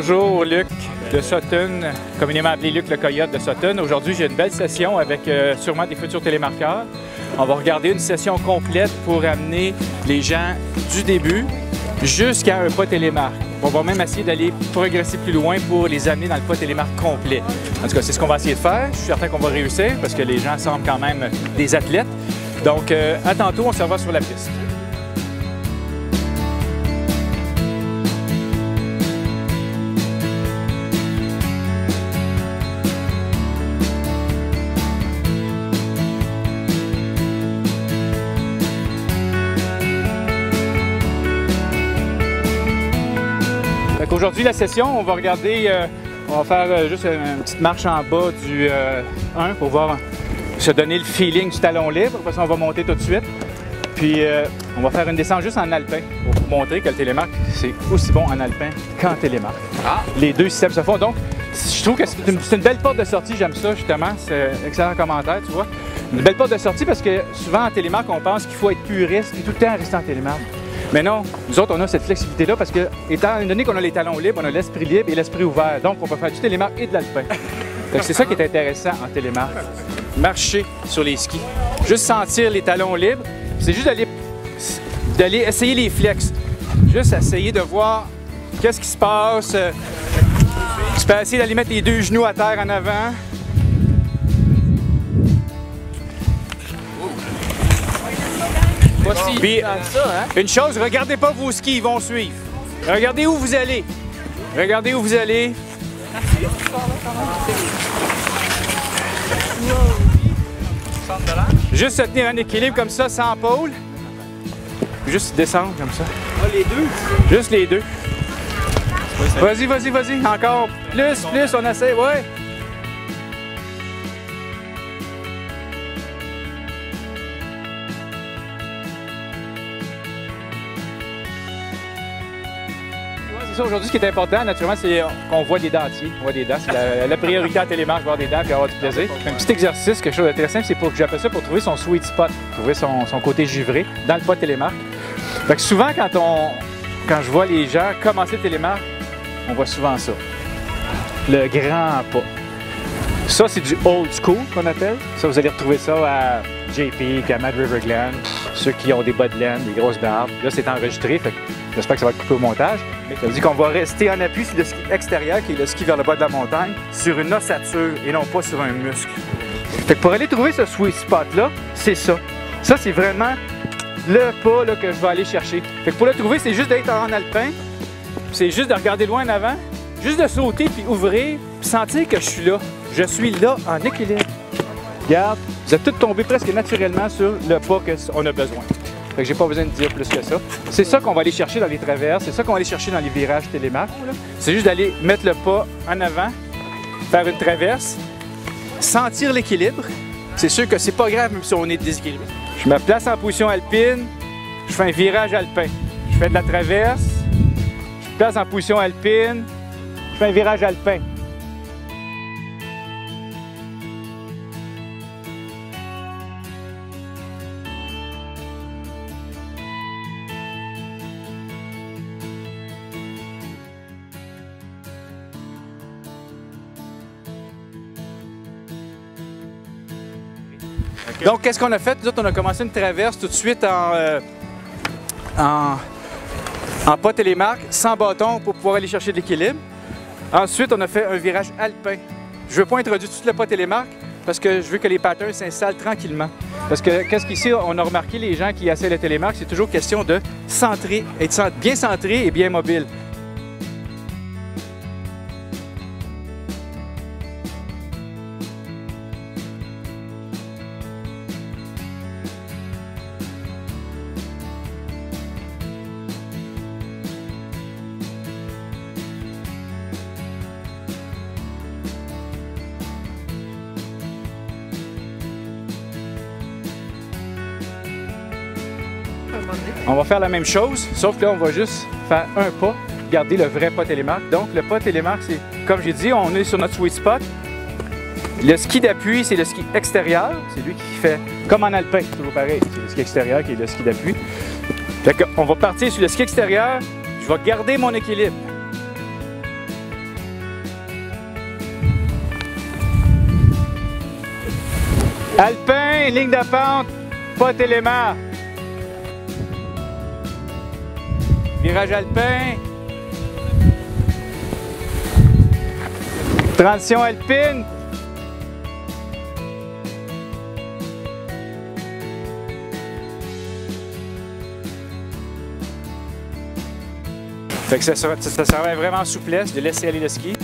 Bonjour Luc de Sutton, communément appelé Luc le Coyote de Sutton. Aujourd'hui, j'ai une belle session avec sûrement des futurs télémarqueurs. On va regarder une session complète pour amener les gens du début jusqu'à un pas télémarque. On va même essayer d'aller progresser plus loin pour les amener dans le pas télémarque complet. En tout cas, c'est ce qu'on va essayer de faire. Je suis certain qu'on va réussir parce que les gens semblent quand même des athlètes. Donc, à tantôt, on se revoit sur la piste. Aujourd'hui, la session, on va regarder, on va faire juste une petite marche en bas du 1 pour voir se donner le feeling du talon libre. Après ça, on va monter tout de suite. Puis, on va faire une descente juste en alpin pour vous montrer que le télémarque, c'est aussi bon en alpin qu'en télémarque. Les deux systèmes se font. Donc, je trouve que c'est une belle porte de sortie. J'aime ça, justement. C'est un excellent commentaire, tu vois. Une belle porte de sortie parce que souvent, en télémarque, on pense qu'il faut être puriste et tout le temps rester en télémarque. Mais non, nous autres, on a cette flexibilité-là parce que, étant donné qu'on a les talons libres, on a l'esprit libre et l'esprit ouvert. Donc, on peut faire du télémarque et de l'alpin. C'est ça qui est intéressant en télémarque. Marcher sur les skis. Juste sentir les talons libres. C'est juste d'aller essayer les flex. Juste essayer de voir qu'est-ce qui se passe. Tu peux essayer d'aller mettre les deux genoux à terre en avant. Puis, une chose, regardez pas vos skis, ils vont suivre. Regardez où vous allez. Regardez où vous allez. Juste se tenir en équilibre comme ça, sans pôle. Juste descendre comme ça. Ah, les deux? Juste les deux. Vas-y, vas-y, vas-y. Encore. Plus, on essaie, ouais. Aujourd'hui, ce qui est important, naturellement, c'est qu'on voit des dentiers. On voit des dents. C'est la priorité à télémarque, voir des dents et avoir du plaisir. Un petit exercice, quelque chose de très simple, c'est pour que j'appelle ça pour trouver son sweet spot, trouver son côté givré dans le pas télémarque. Fait que souvent, quand je vois les gens commencer le télémarque, on voit souvent ça. Le grand pas. Ça, c'est du old school qu'on appelle. Ça, vous allez retrouver ça à JP, à Mad River Glen. Ceux qui ont des bas de laine, des grosses barbes. Là, c'est enregistré, fait que j'espère que ça va être coupé au montage. Ça veut dire qu'on va rester en appui sur le ski extérieur, qui est le ski vers le bas de la montagne, sur une ossature et non pas sur un muscle. Fait que pour aller trouver ce sweet spot-là, c'est ça. Ça, c'est vraiment le pas là, que je vais aller chercher. Fait que pour le trouver, c'est juste d'être en alpin, c'est juste de regarder loin en avant, juste de sauter puis ouvrir, puis sentir que je suis là. Je suis là en équilibre. Regarde, vous êtes tous tombés presque naturellement sur le pas qu'on a besoin. Fait que j'ai pas besoin de dire plus que ça. C'est ça qu'on va aller chercher dans les traverses, c'est ça qu'on va aller chercher dans les virages télémarques. C'est juste d'aller mettre le pas en avant, faire une traverse, sentir l'équilibre. C'est sûr que c'est pas grave même si on est déséquilibré. Je me place en position alpine, je fais un virage alpin. Je fais de la traverse, je me place en position alpine, je fais un virage alpin. Okay. Donc, qu'est-ce qu'on a fait? Nous autres, on a commencé une traverse tout de suite en pas télémarque, sans bâton pour pouvoir aller chercher de l'équilibre. Ensuite, on a fait un virage alpin. Je ne veux pas introduire tout le pas télémarque parce que je veux que les patterns s'installent tranquillement. Parce que, qu'est-ce qu'ici, on a remarqué, les gens qui essaient le télémarque, c'est toujours question de centrer, être bien centré et bien mobile. On va faire la même chose, sauf que là, on va juste faire un pas, garder le vrai pas télémarque. Donc, le pas télémarque, c'est, comme j'ai dit, on est sur notre sweet spot. Le ski d'appui, c'est le ski extérieur. C'est lui qui fait, comme en alpin, c'est toujours pareil. C'est le ski extérieur qui est le ski d'appui. Fait qu'on va partir sur le ski extérieur. Je vais garder mon équilibre. Alpin, ligne de pente, pas télémarque. Virage alpin. Transition alpine. Fait que ça servait vraiment en souplesse de laisser aller le ski,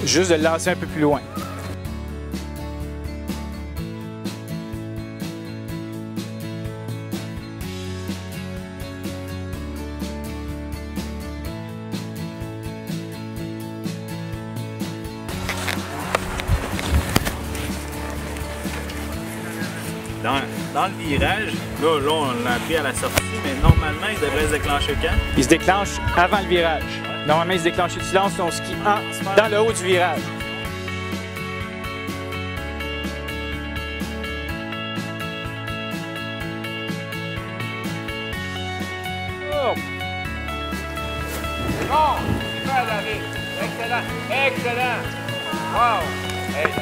juste de le lancer un peu plus loin. Dans le virage, là on l'a pris à la sortie, mais normalement il devrait se déclencher quand? Il se déclenche avant le virage. Normalement, il se déclenche si tu lances ton ski dans le haut du virage. Oh. C'est bon! Super, David! Excellent! Excellent! Wow! Hey.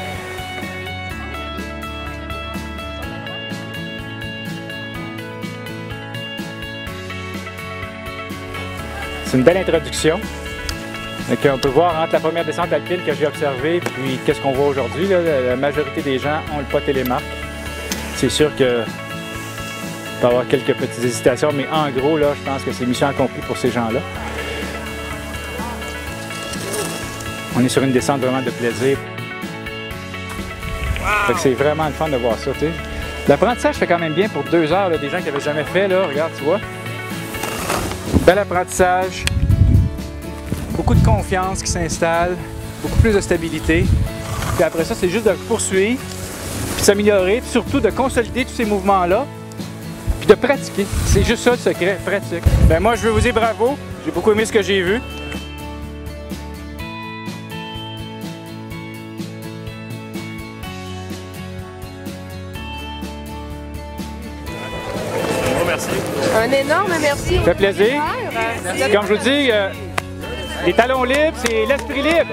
C'est une belle introduction. Donc, on peut voir entre la première descente alpine que j'ai observée puis qu'est-ce qu'on voit aujourd'hui. La majorité des gens ont le pas télémarque. C'est sûr que il peut y avoir quelques petites hésitations, mais en gros, là, je pense que c'est mission accomplie pour ces gens-là. On est sur une descente vraiment de plaisir. Wow. C'est vraiment le fun de voir ça. L'apprentissage fait quand même bien pour 2 heures. Là, des gens qui n'avaient jamais fait, là, regarde, tu vois. Bel apprentissage, beaucoup de confiance qui s'installe, beaucoup plus de stabilité. Puis après ça, c'est juste de poursuivre, puis de s'améliorer, puis surtout de consolider tous ces mouvements-là, puis de pratiquer. C'est juste ça le secret, pratique. Ben moi, je veux vous dire bravo, j'ai beaucoup aimé ce que j'ai vu. Merci. Un énorme merci. Ça fait plaisir. Comme je vous dis, les talons libres, c'est l'esprit libre.